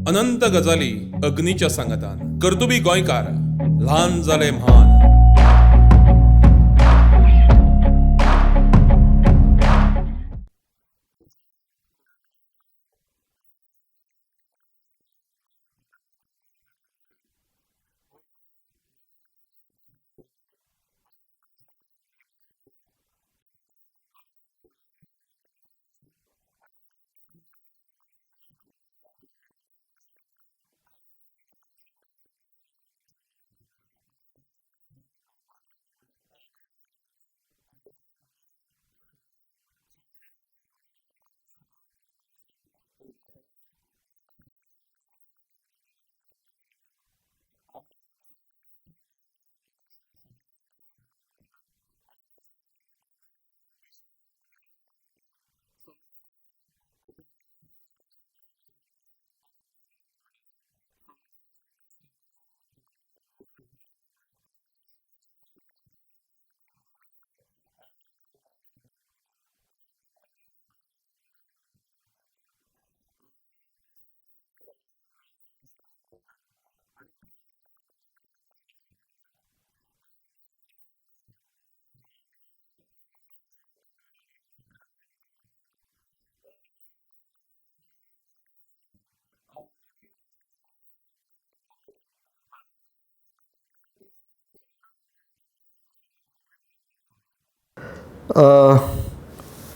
अनंत गजाली अग्नीच्या सांगतान कर्तुबी गोंयकार ल्हान जाले म्हान.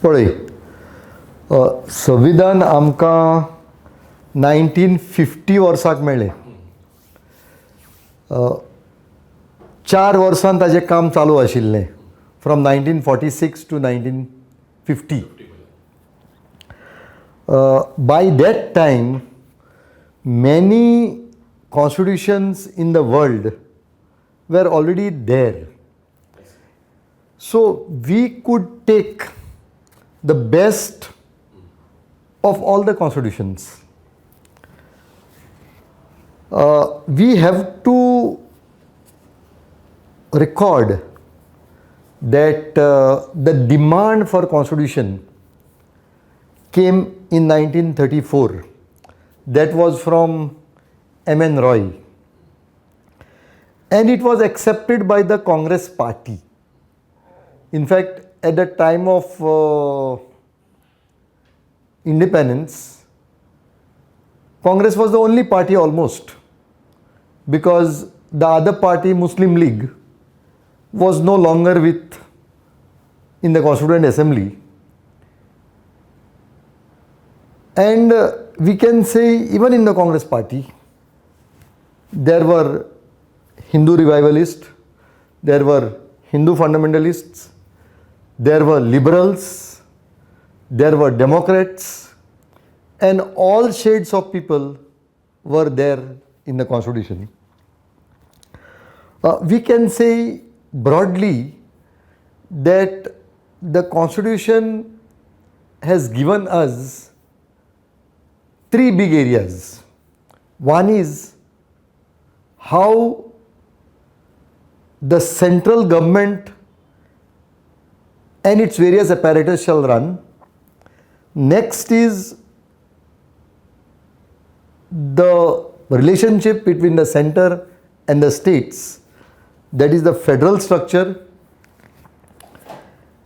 पळय, संविधान आमकां 1950 वर्साक मेळ्ळें. 4 वर्सां ताजें काम चालू आशिल्लें, from 1946 to 1950. By that time, many constitutions in the world were already there. So we could take the best of all the constitutions. We have to record that the demand for constitution came in 1934. That was from M.N. Roy. And it was accepted by the Congress party. In fact, at the time of independence, Congress was the only party almost, because the other party, Muslim League, was no longer in the Constituent Assembly. And we can say even in the Congress party, there were Hindu revivalists, there were Hindu fundamentalists, there were liberals, there were Democrats, and all shades of people were there in the Constitution. We can say broadly that the Constitution has given us 3 big areas. One is how the central government and its various apparatus shall run. Next is the relationship between the center and the states, that is the federal structure.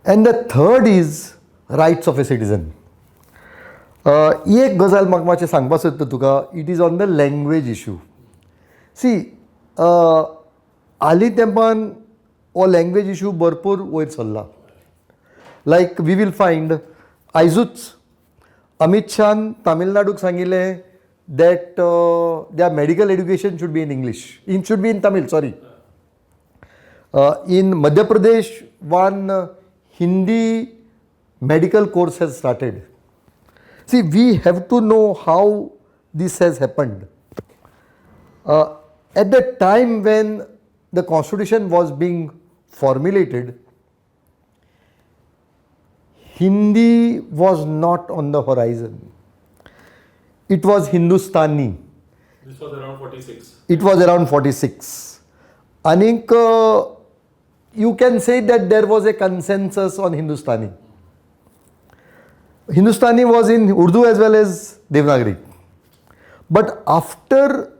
And the third is rights of a citizen. एक गजाल म्हाका मातशें सांगपाक सोदता तुका, it is on the language issue. See, हालीं तेंपान हो लँग्वेज इशू भरपूर वयर सरला. लायक वी वील फायंड, आयजूच अमित शान तामिळनाडूक सांगिल्लें that their medical education should be in English. It should be in Tamil, sorry. In Madhya Pradesh, one Hindi medical course has started. See, we have to know how this has happened. At the time when the Constitution was being formulated, Hindi was not on the horizon. It was Hindustani. This was around 46. It was around 46. I think you can say that there was a consensus on Hindustani. Hindustani was in Urdu as well as Devanagari. But after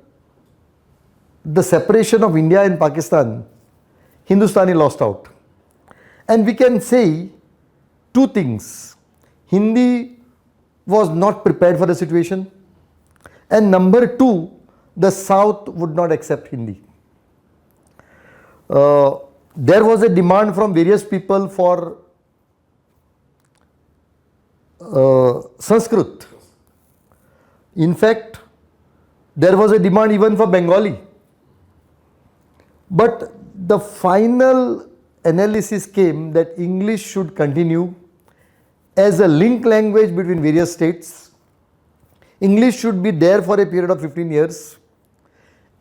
the separation of India and Pakistan, Hindustani lost out. And we can say two things. Hindi was not prepared for the situation. And number two, the South would not accept Hindi. There was a demand from various people for Sanskrit. In fact, there was a demand even for Bengali. But the final analysis came that English should continue as a link language between various states. English should be there for a period of 15 years.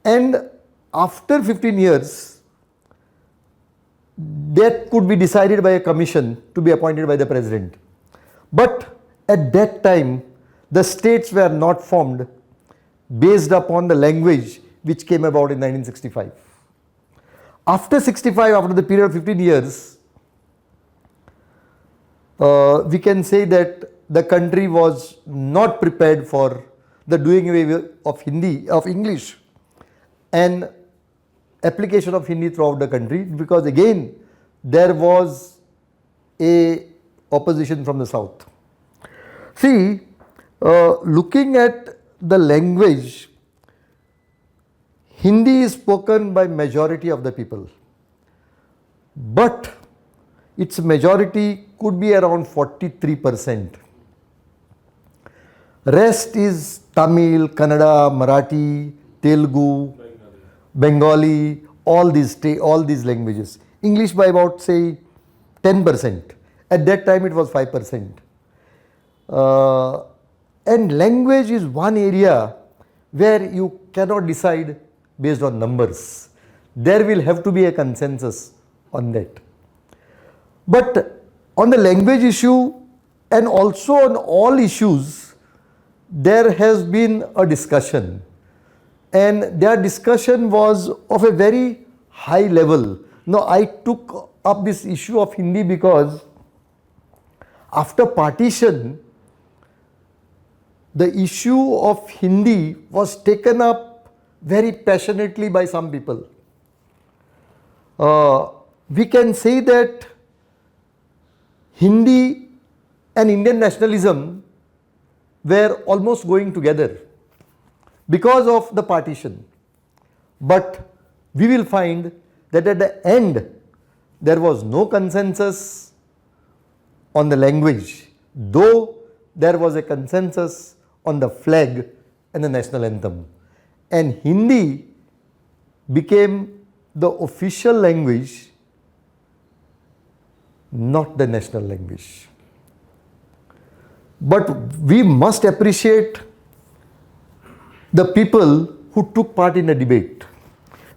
And after 15 years, that could be decided by a commission to be appointed by the president. But at that time, the states were not formed based upon the language which came about in 1965. After 65, after the period of 15 years, we can say that the country was not prepared for the doing away of Hindi, of English, and application of Hindi throughout the country, because again there was a opposition from the South. See, looking at the language, Hindi is spoken by majority of the people, but its majority could be around 43%. Rest is Tamil, Kannada, Marathi, Telugu, Bengali, all these languages. English by about say 10%. At that time it was 5%. And language is one area where you cannot decide based on numbers. There will have to be a consensus on that. But on the language issue and also on all issues, there has been a discussion. And their discussion was of a very high level. Now, I took up this issue of Hindi because after partition, the issue of Hindi was taken up very passionately by some people. We can say that Hindi and Indian nationalism were almost going together because of the partition. But we will find that at the end there was no consensus on the language, though there was a consensus on the flag and the national anthem. And Hindi became the official language, not the national language. But we must appreciate the people who took part in the debate,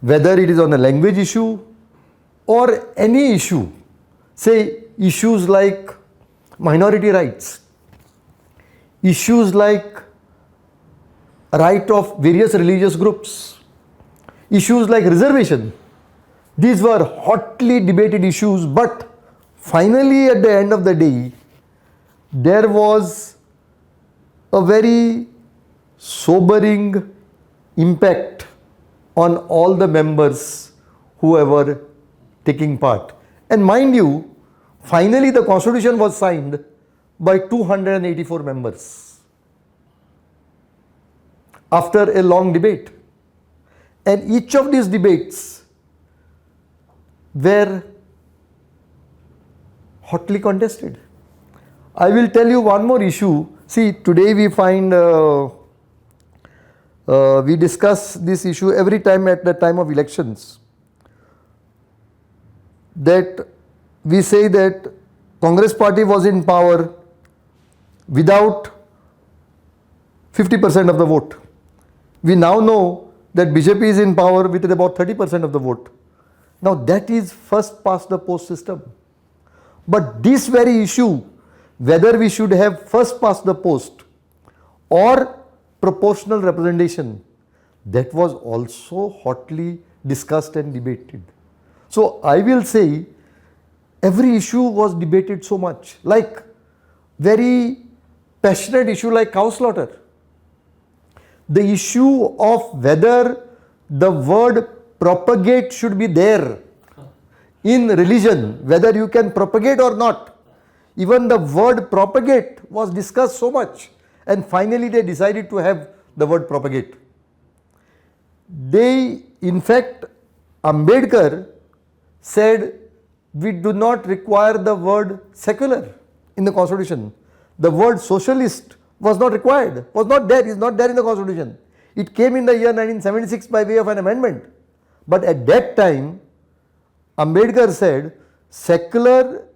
whether it is on a language issue or any issue, say issues like minority rights, issues like right of various religious groups, issues like reservation. These were hotly debated issues, but finally at the end of the day, there was a very sobering impact on all the members who were taking part. And mind you, finally the constitution was signed by 284 members after a long debate. And each of these debates were hotly contested. I will tell you one more issue. See, today we find, we discuss this issue every time at the time of elections, that we say that Congress party was in power without 50% of the vote. We now know that BJP is in power with about 30% of the vote. Now that is first past the post system. But this very issue, whether we should have first past the post or proportional representation, that was also hotly discussed and debated. So I will say every issue was debated so much, like very passionate issue like cow slaughter. the issue of whether the word propagate should be there in religion, whether you can propagate or not. Even the word propagate was discussed so much, and finally they decided to have the word propagate. They, in fact, Ambedkar said, we do not require the word secular in the constitution. The word socialist was not required, was not there, is not there in the constitution. It came in the year 1976 by way of an amendment. But at that time, Ambedkar said, secular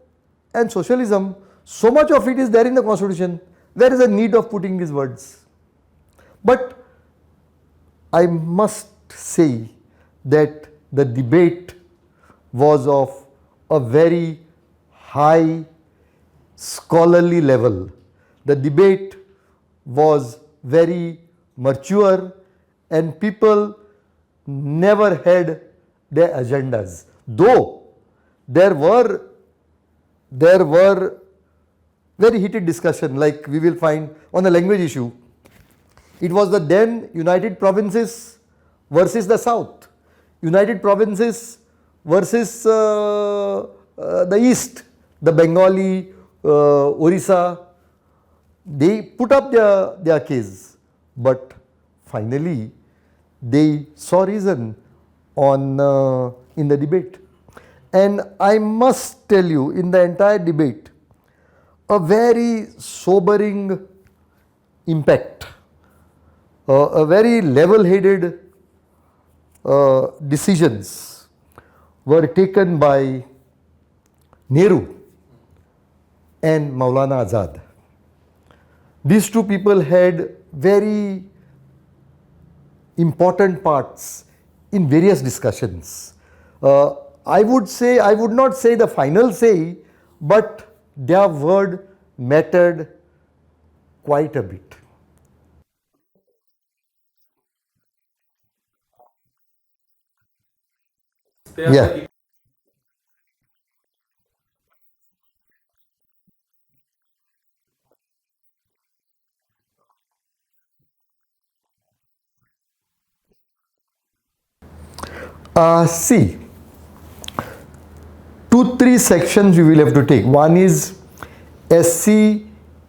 and socialism, so much of it is there in the constitution. Where is the need of putting these words? But I must say that the debate was of a very high scholarly level. The debate was very mature and people never had their agendas. Though there were very heated discussion, like we will find on the language issue. It was the then United Provinces versus the South, United Provinces versus the East, the Bengali, Orissa. They put up their case, but finally they saw reason in the debate. And I must tell you, in the entire debate, a very sobering impact, a very level-headed decisions were taken by Nehru and Maulana Azad. These two people had very important parts in various discussions. I would not say the final say, but their word mattered quite a bit. Yeah. See, 2-3 sections we will have to take. One is SC,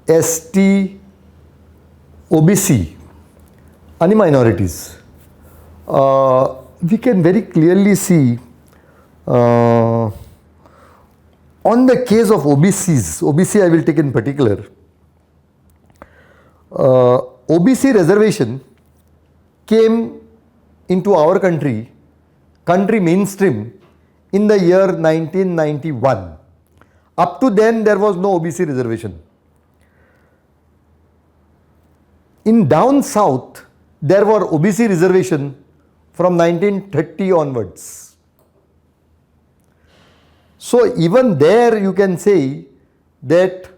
ST, OBC, any minorities. We can very clearly see on the case of OBCs, OBC I will take in particular, OBC reservation came into our country mainstream in the year 1991. Up to then there was no OBC reservation. In down south there were OBC reservation from 1930 onwards. So even there you can say that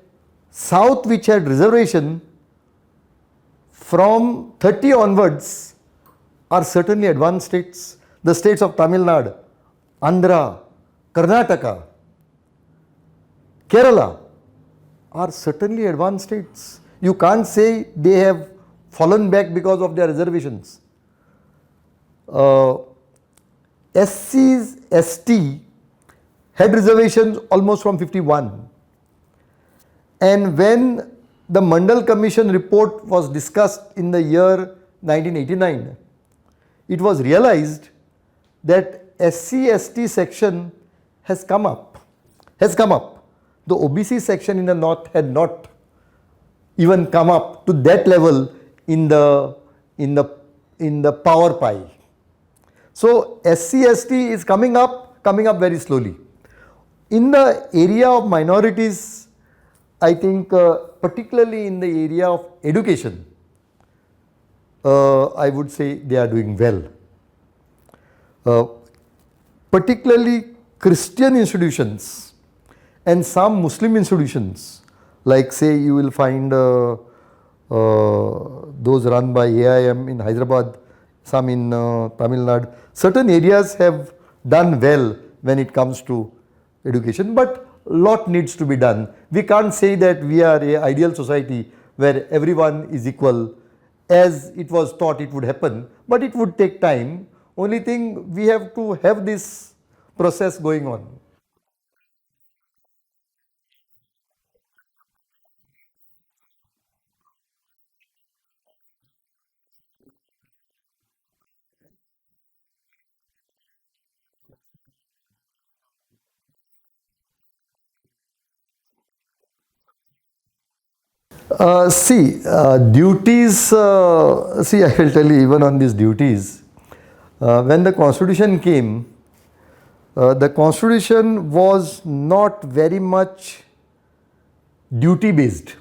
south, which had reservation from 30 onwards, are certainly advanced states. The states of Tamil Nadu, Andhra, Karnataka, Kerala are certainly advanced states. You can't say they have fallen back because of their reservations. SCs, ST had reservations almost from 51. And when the Mandal Commission report was discussed in the year 1989, it was realized that SC/ST section has come up. The OBC section in the north had not even come up to that level in the power pie. So SC/ST is coming up very slowly. In the area of minorities, I think particularly in the area of education, I would say they are doing well. Particularly Christian institutions and some Muslim institutions, like say you will find those run by AIM in Hyderabad, some in Tamil Nadu. Certain areas have done well when it comes to education, but lot needs to be done. We can't say that we are an ideal society where everyone is equal as it was thought it would happen, but it would take time. Only thing, we have to have this process going on. Duties, I will tell you, even on these duties, when the constitution came, the constitution was not very much duty based.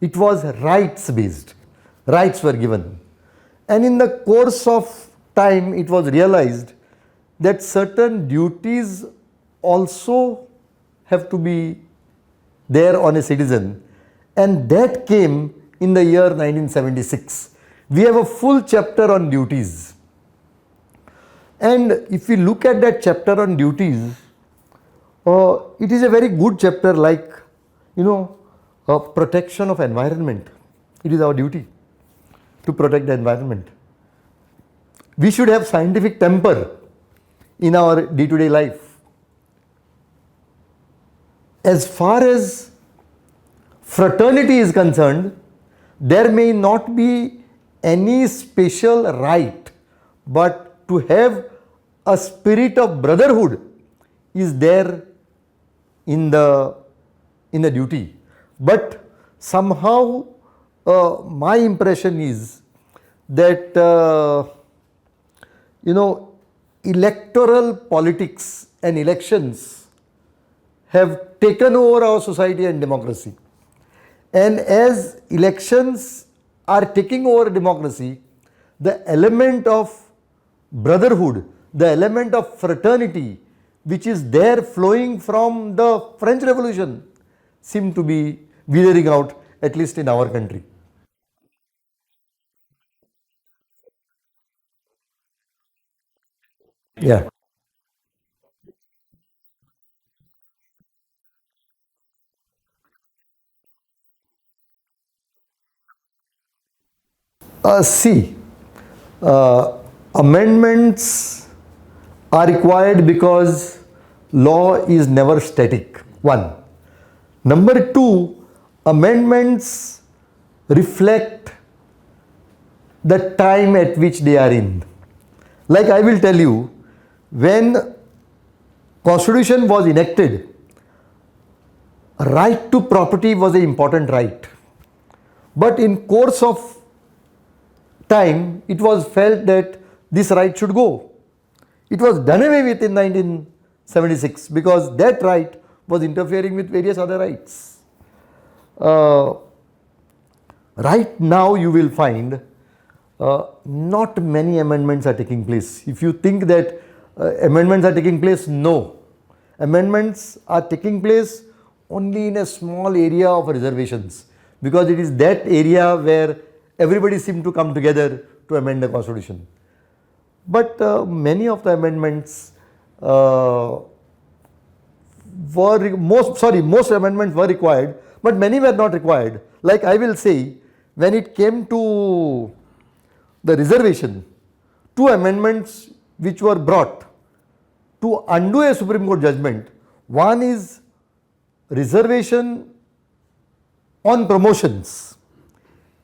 It was rights based. Rights were given. And in the course of time, it was realized that certain duties also have to be there on a citizen, and that came in the year 1976. We have a full chapter on duties, and if we look at that chapter on duties, it is a very good chapter, like, protection of environment. It is our duty to protect the environment. We should have scientific temper in our day-to-day life. As far as fraternity is concerned, there may not be any special right, but to have a spirit of brotherhood is there in the duty. But somehow my impression is that electoral politics and elections have taken over our society and democracy. And as elections are taking over democracy, the element of brotherhood, the element of fraternity, which is there flowing from the French Revolution, seem to be withering out, at least in our country. Yeah. See, amendments are required because law is never static. One. Number two, amendments reflect the time at which they are in. Like I will tell you, when Constitution was enacted, right to property was an important right. But in course of time, it was felt that this right should go. It was done away with in 1976 because that right was interfering with various other rights. Right now you will find not many amendments are taking place. If you think that amendments are taking place, no. Amendments are taking place only in a small area of reservations, because it is that area where everybody seemed to come together to amend the constitution. But many of the amendments most amendments were required, but many were not required. Like I will say, when it came to the reservation, two amendments which were brought to undo a Supreme Court judgment. One is reservation on promotions,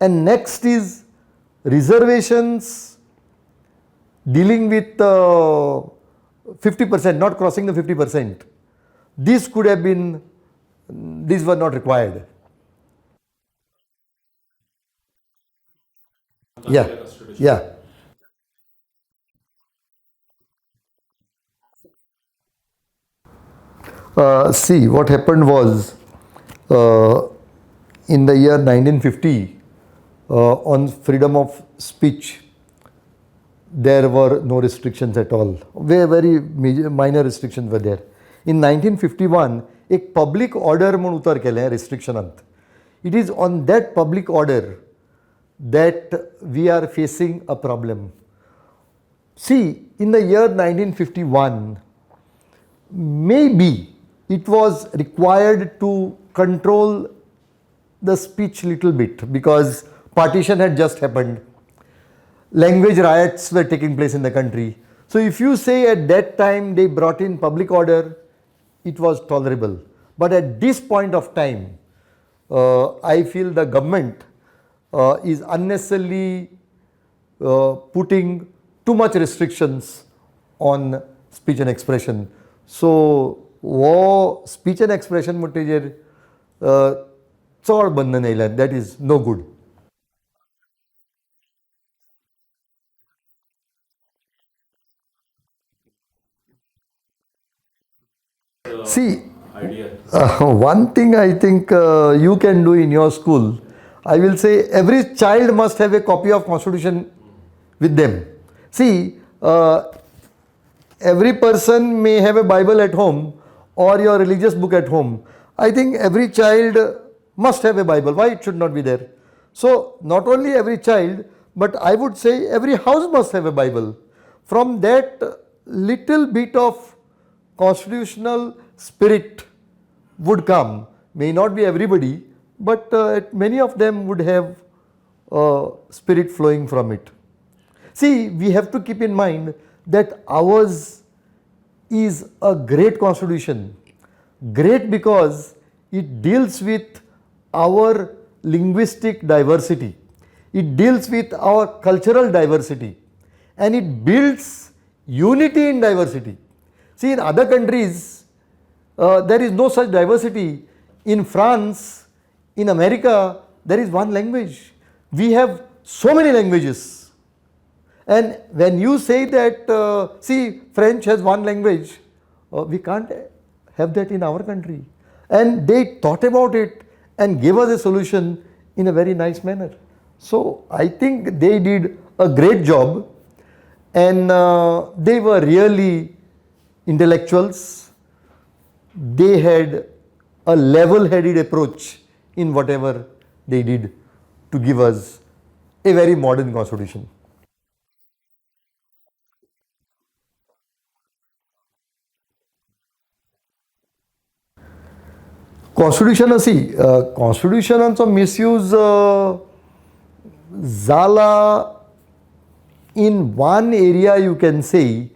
and next is reservations dealing with 50%, not crossing the 50%. These were not required. Yeah, yeah. See, what happened was, in the year 1950, on freedom of speech, there were no restrictions at all. Very minor restrictions were there. In 1951, एक public order म्हणून उतर केलें restrictionant. It is on that public order that we are facing a problem. See, in the year 1951, maybe it was required to control the speech little bit, because Partition had just happened. Language riots were taking place in the country. So if you say at that time they brought in public order, it was tolerable. But at this point of time, I feel the government is unnecessarily putting too much restrictions on speech and expression. So, वो speech and expression मुटेजेर चड बंधन येयल्यात, that is no good. See, one thing I think you can do in your school, I will say every child must have a copy of Constitution with them. See, every person may have a Bible at home or your religious book at home. I think every child must have a Bible. Why it should not be there? So, not only every child, but I would say every house must have a Bible. From that little bit of constitutional spirit would come. May not be everybody, but many of them would have spirit flowing from it. See, we have to keep in mind that ours is a great constitution. Great because it deals with our linguistic diversity. It deals with our cultural diversity. And it builds unity in diversity. See, in other countries, there is no such diversity. In France, in America, there is one language. We have so many languages. And when you say that, see, French has one language, we can't have that in our country. And they thought about it and gave us a solution in a very nice manner. So I think they did a great job, and they were really intellectuals. They had a level-headed approach in whatever they did to give us a very modern constitution. Constitutionाचो misuse जाला in one area, you can say,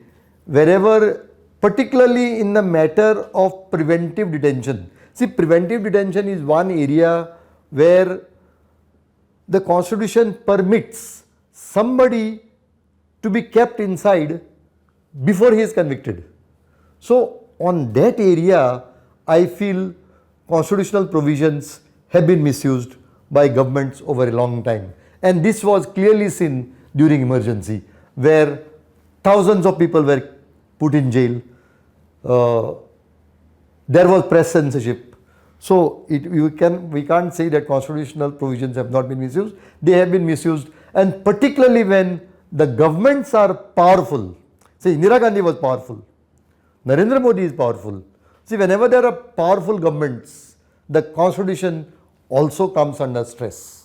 wherever, particularly in the matter of preventive detention. See, preventive detention is one area where the constitution permits somebody to be kept inside before he is convicted. So, on that area, I feel constitutional provisions have been misused by governments over a long time. And this was clearly seen during emergency, where thousands of people were put in jail. There was press censorship. So we can't say that constitutional provisions have not been misused. They have been misused, and particularly when the governments are powerful. See, Indira Gandhi was powerful. Narendra Modi is powerful. See, whenever there are powerful governments, the constitution also comes under stress.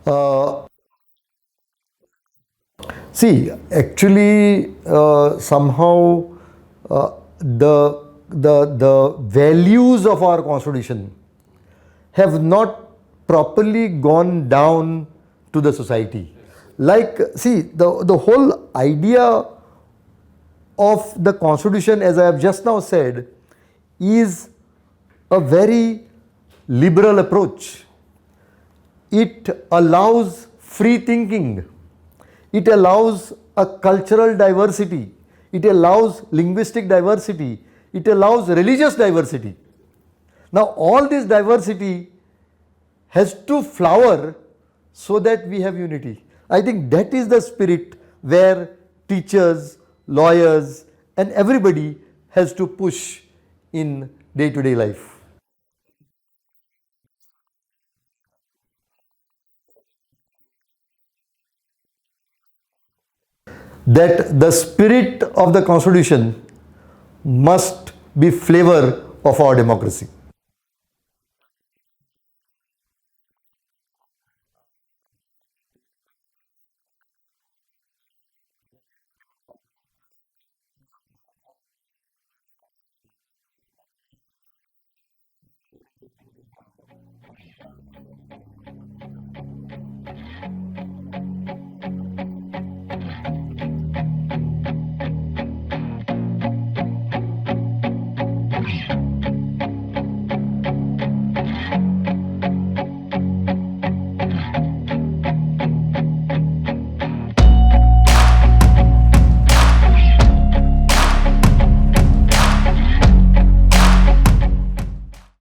Uh, See, actually, somehow the values of our constitution have not properly gone down to the society. Like, see, the whole idea of the constitution, as I have just now said, is a very liberal approach. It allows free thinking. It allows a cultural diversity. It allows linguistic diversity. It allows religious diversity. Now, all this diversity has to flower so that we have unity. I think that is the spirit where teachers, lawyers, and everybody has to push in day-to-day life. That the spirit of the constitution must be flavor of our democracy.